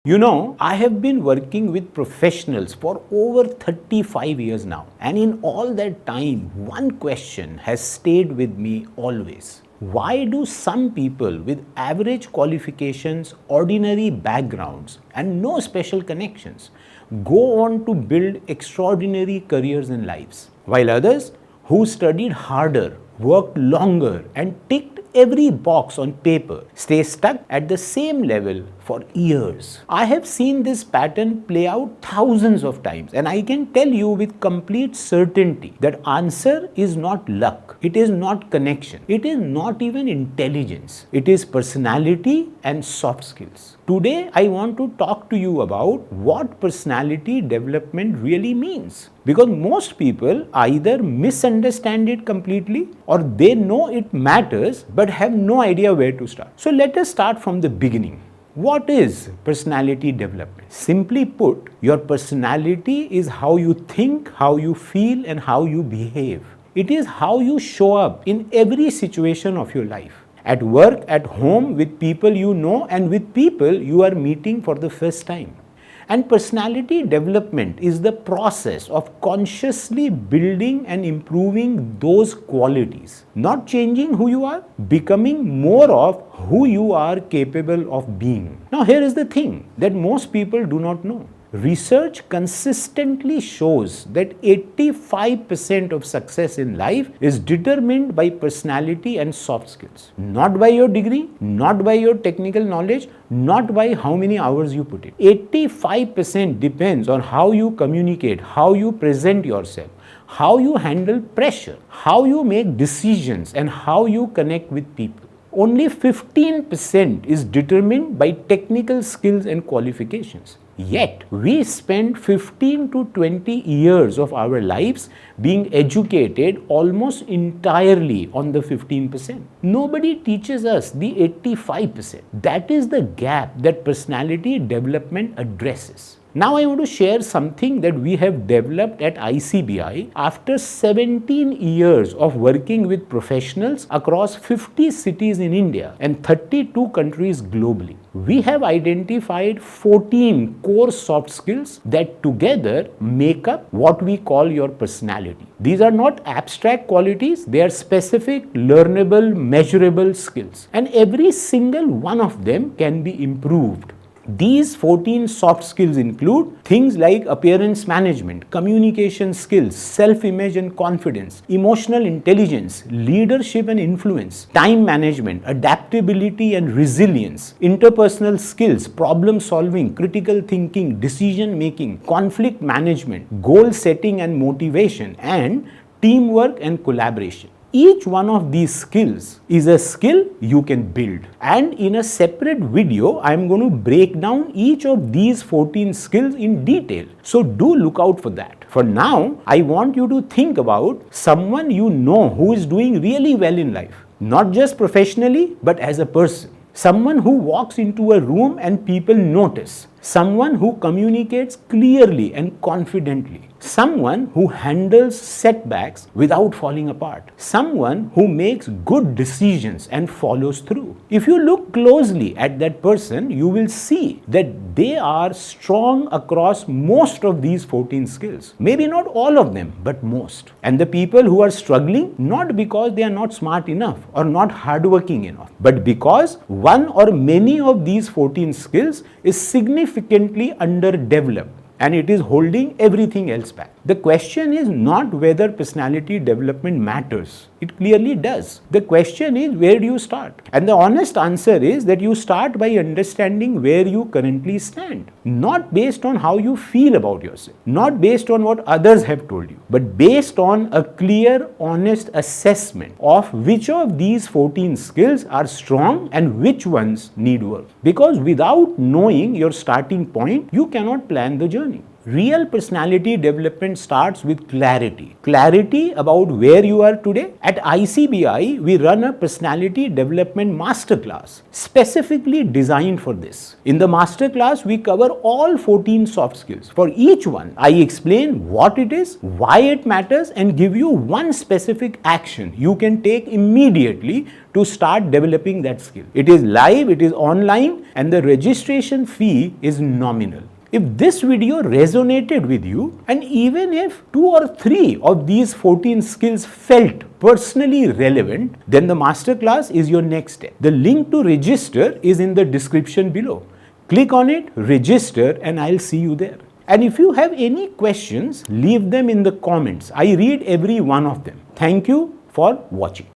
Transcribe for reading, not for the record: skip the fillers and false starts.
You know, I have been working with professionals for over 35 years now, and in all that time, one question has stayed with me always. Why do some people with average qualifications, ordinary backgrounds, and no special connections go on to build extraordinary careers and lives, while others who studied harder, worked longer, and ticked every box on paper stay stuck at the same level for years? I have seen this pattern play out thousands of times, and I can tell you with complete certainty that answer is not luck, it is not connection, it is not even intelligence, it is personality and soft skills. Today I want to talk to you about what personality development really means, because most people either misunderstand it completely or they know it matters but have no idea where to start. So let us start from the beginning. What is personality development? Simply put, your personality is how you think, how you feel, and how you behave. It is how you show up in every situation of your life. At work, at home, with people you know, and with people you are meeting for the first time. And personality development is the process of consciously building and improving those qualities. Not changing who you are, becoming more of who you are capable of being. Now, here is the thing that most people do not know. Research consistently shows that 85% of success in life is determined by personality and soft skills. Not by your degree, not by your technical knowledge, not by how many hours you put in. 85% depends on how you communicate, how you present yourself, how you handle pressure, how you make decisions, and how you connect with people. Only 15% is determined by technical skills and qualifications. Yet, we spend 15 to 20 years of our lives being educated almost entirely on the 15%. Nobody teaches us the 85%. That is the gap that personality development addresses. Now I want to share something that we have developed at ICBI after 17 years of working with professionals across 50 cities in India and 32 countries globally. We have identified 14 core soft skills that together make up what we call your personality. These are not abstract qualities, they are specific, learnable, measurable skills, and every single one of them can be improved. These 14 soft skills include things like appearance management, communication skills, self-image and confidence, emotional intelligence, leadership and influence, time management, adaptability and resilience, interpersonal skills, problem solving, critical thinking, decision making, conflict management, goal setting and motivation, and teamwork and collaboration. Each one of these skills is a skill you can build. And in a separate video, I am going to break down each of these 14 skills in detail. So do look out for that. For now, I want you to think about someone you know who is doing really well in life. Not just professionally, but as a person. Someone who walks into a room and people notice. Someone who communicates clearly and confidently. Someone who handles setbacks without falling apart. Someone who makes good decisions and follows through. If you look closely at that person, you will see that they are strong across most of these 14 skills. Maybe not all of them, but most. And the people who are struggling, not because they are not smart enough or not hardworking enough, but because one or many of these 14 skills is significantly underdeveloped and it is holding everything else back. The question is not whether personality development matters. It clearly does. The question is, where do you start? And the honest answer is that you start by understanding where you currently stand. Not based on how you feel about yourself, not based on what others have told you, but based on a clear, honest assessment of which of these 14 skills are strong and which ones need work. Because without knowing your starting point, you cannot plan the journey. Real personality development starts with clarity. Clarity about where you are today. At ICBI, we run a personality development masterclass specifically designed for this. In the masterclass, we cover all 14 soft skills. For each one, I explain what it is, why it matters, and give you one specific action you can take immediately to start developing that skill. It is live, it is online, and the registration fee is nominal. If this video resonated with you, and even if 2 or 3 of these 14 skills felt personally relevant, then the masterclass is your next step. The link to register is in the description below. Click on it, register, and I'll see you there. And if you have any questions, leave them in the comments. I read every one of them. Thank you for watching.